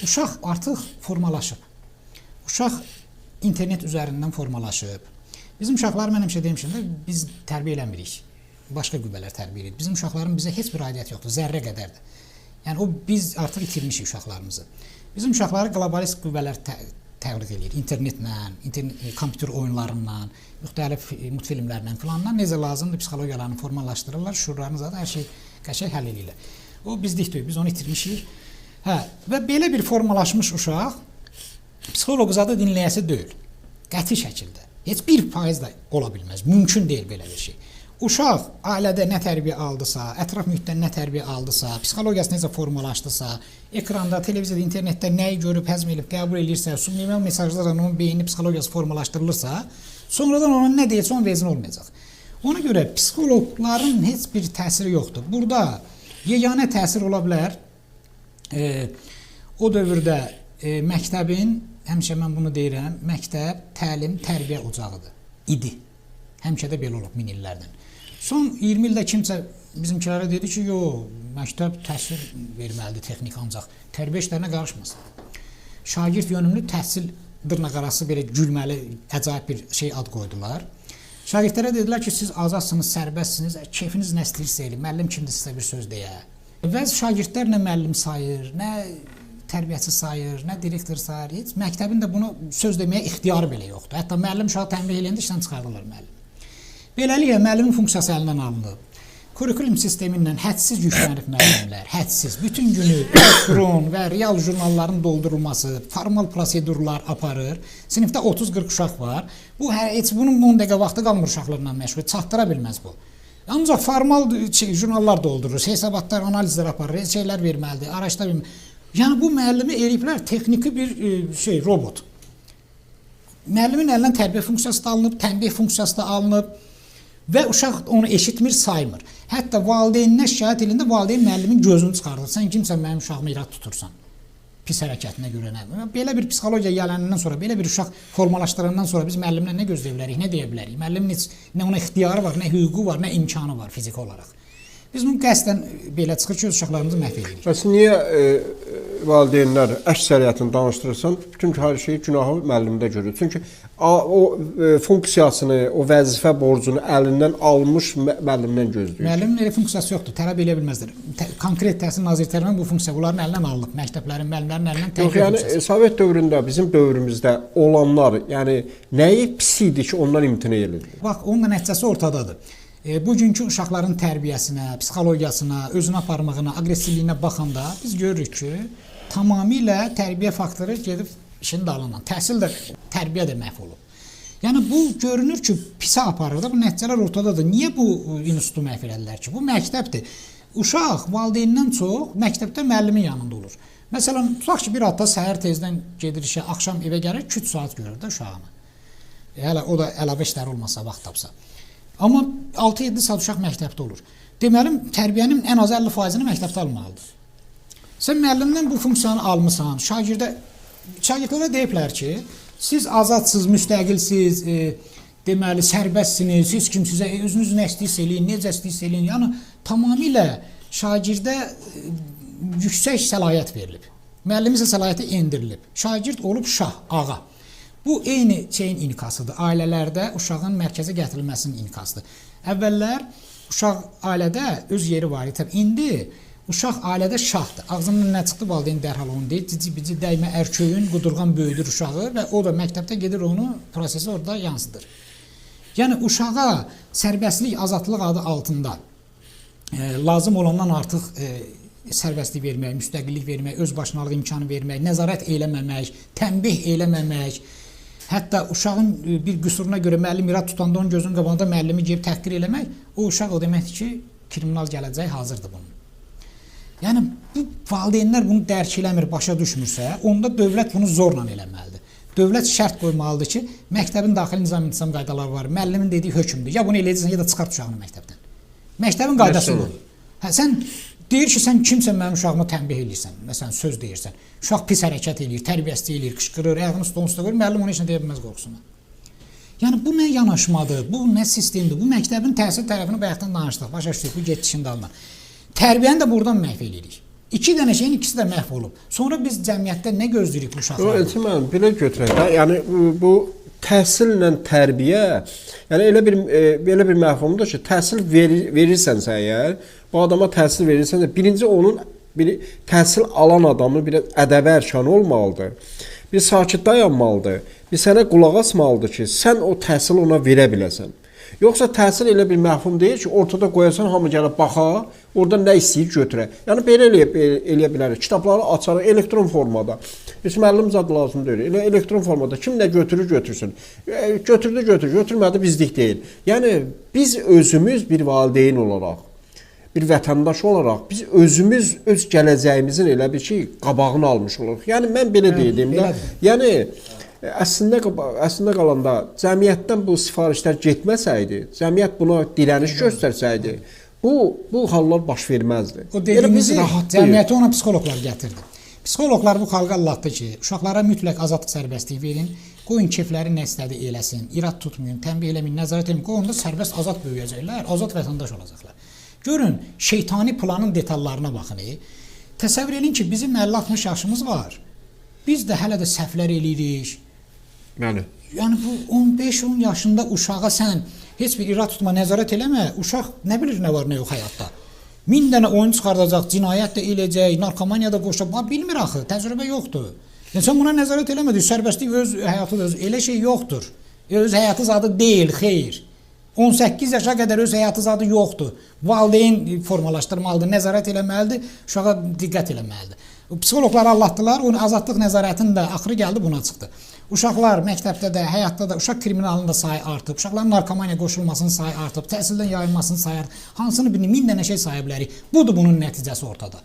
uşaq artıq formalaşıb. Uşaq internet üzərindən formalaşıb. Bizim uşaqlar, mən həmişə demişim də, biz tərbiyə eləmirik. Başqa qüvvələr tərbiyə edir. Bizim uşaqların bizə heç bir aidiyyəti yoxdur, zərrə qədərdir. Yəni, biz artıq itirmişik uşaqlarımızı. Bizim uşaqları qlobalist qüvvələr təqlid edir. İnternetlə, kompüter oyunlarından, müxtəlif multfilmlərlə filanla necə lazımdır psixologiyalarını formalaşdırırlar, şuurlarını zaten hər şey qəşəng həll edirlər. O bizlikdir, biz onu itirmişik. Və belə bir formalaşmış uşaq psixoloq zaten dinləyəsi deyil. Qəti şəkildə. Heç 1% da ola bilməz. Mümkün deyil belə bir şey. Uşaq ailədə nə tərbiyə aldısa, ətraf mühitdən nə tərbiyə aldısa, psixologiyası necə formalaşdısa, ekranda, televiziyada, internetdə nəyi görüb, həzm edib, qəbul edirsə, subliminal mesajlarla onun beyni psixologiyası formalaşdırılırsa, sonradan ona nə deyilsə onun vezinə olmayacaq. Ona görə psixoloqların heç bir təsiri yoxdur. Burada yeganə təsir ola bilər, o dövrdə məktəbin, həmişə mən bunu deyirəm, məktəb, təlim, tərbiyə ocağıdır, idi. Həmişə də belə olub min illərdən. Son 20 ildə kimsə bizimkilərə dedi ki, yox, məktəb təhsil verməlidir, texnik ancaq tərbiyə işlərinə qarışmasın. Şagird yönümlü təhsil dırnaqarası belə gülməli, əcaib bir şey ad qoydular. Şagirdlərə dedilər ki, siz azadsınız, sərbəstsiniz, keyfiniz nə istəyirsə eləyir, müəllim kimdir sizə bir söz deyə. Və şagirdlər nə müəllim sayır, nə tərbiyəçi sayır, nə direktor sayır, heç məktəbin də bunu söz deməyə ixtiyarı belə yoxdur. Hətta müəllim uşağı tənbih eləyəndə işdən çıxardırlar müəllim. Beləliklə, müəllimin funksiyası əlindən alınıb. Kurikulum sistemindən hədsiz yüklənib müəllimlər, hədsiz. Bütün günü elektron və real jurnalların doldurulması, formal prosedurlar aparır. Sinifdə 30-40 uşaq var. Heç bunun 10 dəqiqə vaxtı qalmır uşaqlarla məşğul, çatdıra bilməz bu. Ancaq formal jurnallar doldurur, hesabatlar, analizlər aparır, şeylər verməlidir, araçlar verməlidir. Yəni, bu müəllimi eləyiblər texniki bir robot. Müəllimin əlindən tərbiyə funksiyası da alınıb, tənbih funksiyası da alınıb. Və uşaq onu eşitmir, saymır. Hətta valideyninə şikayət elində valideyn müəllimin gözünü çıxardır. Sən kimsən mənim uşağımı irad tutursan? Pis hərəkətinə görə nə? Belə bir psixologiya gələndən sonra, belə bir uşaq formalaşdırandan sonra biz müəllimdən nə gözləyə bilərik, nə deyə bilərik? Müəllimin nə ona ixtiyarı var, nə hüququ var, nə imkanı var fiziki olaraq. Biz bunu qəsdən belə çıxır ki, öz uşaqlarımızı məhv edirik. Bəs niyə valideynlər əksəriyyətini danışdırırsan, bütün hər şeyi günahı müəllimdə görür? Çünki o funksiyasını, o vəzifə borcunu əlindən almış müəllimdən gözləyir. Müəllimin elə funksiyası yoxdur, tələb eləyə bilməzdir. Konkret təhsil naziri tərəfindən bu funksiya bunların əlindən alınıb, məktəblərin, müəllimlərin əlindən təhsil funksiyası. Yəni, Sovet dövründə, bizim dövrümüzdə olanlar, yəni nəyi pis idi ki, ondan imtina edilir? Bax, onun da nəticəsi ortadadır. Bugünkü uşaqların tərbiyəsinə, psixologiyasına, özünə aparmağına, aqressivliyinə baxanda biz görürük ki, tamamilə tərbiyə faktoru gedib işin dalından. Təhsil də, tərbiyə də məhv olub. Yəni, bu görünür ki, pisə aparır da, bu nəticələr ortadadır. Niyə bu institutu məhv elədilər ki? Bu məktəbdir. Uşaq valideynindən çox məktəbdə müəllimin yanında olur. Məsələn, tutaq ki, bir ata səhər tezdən gedir işə, axşam evə gəlir, 2-3 saat görür də uşağını. Hələ o da əlavə işləri olmasa, vaxt tapsa. Amma 6-7 saat uşaq məktəbdə olur. Deməli, tərbiyənin ən az 50%-ni məktəbdə almalıdır. Sən müəllimdən bu funksiyanı almısan, şagirdlərə deyiblər ki, siz azadsınız, müstəqilsiz, deməli, sərbəstsiniz, heç kim sizə özünüz nə istəyirsə eləyin, necə istəyirsə eləyin. Yəni, tamamilə şagirdə yüksək səlahiyyət verilib. Müəllimin isə səlahiyyəti endirilib. Şagird olub şah, ağa. Bu, eyni şeyin inikasıdır. Ailələrdə uşağın mərkəzə gətirilməsinin inikasıdır. Əvvəllər, uşaq ailədə öz yeri var idi. İndi uşaq ailədə şahdır. Ağzından nə çıxdı, valideyn dərhal onu deyir. Cici-bici dəymə ərköyün, qudurğan böyüdür uşağı və o da məktəbdə gedir onu, prosesi orada yansıdır. Yəni, uşağa sərbəstlik, azadlıq adı altında lazım olandan artıq sərbəstlik vermək, müstəqillik vermək, öz başınalıq imkanı vermək, nəzarət eləməmək, tənbih eləməmək, hətta uşağın bir qüsuruna görə müəllim irad tutanda onun gözünün qabağında müəllimi gəlib təhqir eləmək, o uşaq o deməkdir ki, kriminal gələcək hazırdır bunun. Yəni, bu valideynlər bunu dərk eləmir, başa düşmürsə, onda dövlət bunu zorla eləməlidir. Dövlət şərt qoymalıdır ki, məktəbin daxili nizam-intizam qaydaları var, müəllimin dediyi hökmdür. Ya bunu eləyəcəksən, ya da çıxart uşağını məktəbdən. Məktəbin qaydası budur. Sən deyir ki, sən kimsən mənim uşağıma tənbih eləyirsən, məsələn, söz deyirsən. Uşaq pis hərəkət eləyir, tərbiyəsiz eləyir, qışqırır, ayağını stolun üstə qoyur, müəllim onu heç nə deyə bilməz qorxusuna. Yəni, bu nə yanaşmadır, bu nə sistemdir, bu məktəbin təhsil tərəfini bayaqdan danışdıq, başa düşdük, bu getişin dalına. Tərbiyəni də buradan məhv eləyirik. İki dənə şeyin ikisi də məhv olub. Sonra biz cəmiyyətdə nə gözləyirik bu uşaqlardan? Elçin müəllim, belə götürək də, yəni bu təhsillə tərbiyə, yəni belə bir məfhumdur ki, təhsil verirsənsə əgər, bu adama təhsil verirsənsə, birinci onun təhsil alan adamın bir ədəbi ərkanı olmalıdır. Bir sakit dayanmalıdır. Bir sənə qulaq asmalıdır ki, sən o təhsili ona verə biləsən. Yoxsa təhsil elə bir məfhum deyil ki, ortada qoyasan, hamı gəlib baxa, oradan nə istəyir götürə. Yəni belə eləyə bilərik. Kitabları açarıq elektron formada. Heç müəllim zad lazım deyil. Elə elektron formada kim nə götürür, götürsün. Götürdü, götürmədi bizlik deyil. Yəni biz özümüz bir valideyn olaraq, bir vətəndaş olaraq biz özümüz öz gələcəyimizin elə bir şey qabağını almış oluruq. Yəni mən belə deyim də, yəni əslində qalanda cəmiyyətdən bu sifarişlər getməsəydi, cəmiyyət buna dirəniş göstərsəydi, bu hallar baş verməzdi. O dediyimiz cəmiyyəti ona psixoloqlar gətirdi. Psixoloqlar bu xalqa anlatdı ki, uşaqlara mütləq azadlıq sərbəstliyi verin, qoyun keyfləri nə istədi eləsin, irad tutmayın, tənbih eləməyin, nəzarət eləməyin, qoyun da sərbəst azad böyüyəcəklər, azad vətəndaş olacaqlar. Görün, şeytani planın detallarına baxın. Təsəvvür edin ki, bizim 50-60 yaşımız var. Biz də hələ də səhvlər eləyirik. Yəni bu 15-10 yaşında uşağa sən heç bir irad tutma, nəzarət eləmə, uşaq nə bilir nə var, nə yox həyatda. 1000 dənə oyun çıxardacaq, cinayət də eləyəcək, narkomaniya da qoşacaq, bilmir axı, təcrübə yoxdur. Yəni sən buna nəzarət eləmədin, sərbəstlik öz həyatıdır, elə şey yoxdur. Öz həyatı zadı deyil, xeyr. 18 yaşa qədər öz həyatı zadı yoxdur. Valideyn formalaşdırmalıdır, nəzarət eləməlidir, uşağa diqqət eləməlidir. Psixoloqları anlatdılar, onun azadlıq nəzarətinin də axırı gəldi buna çıxdı. Uşaqlar məktəbdə də, həyatda da uşaq kriminalının da sayı artıb, uşaqların narkomaniya qoşulmasının sayı artıb, təhsildən yayılmasının sayı artıb. Hansını 1000 dənə şey saya bilərik. Budur bunun nəticəsi ortada.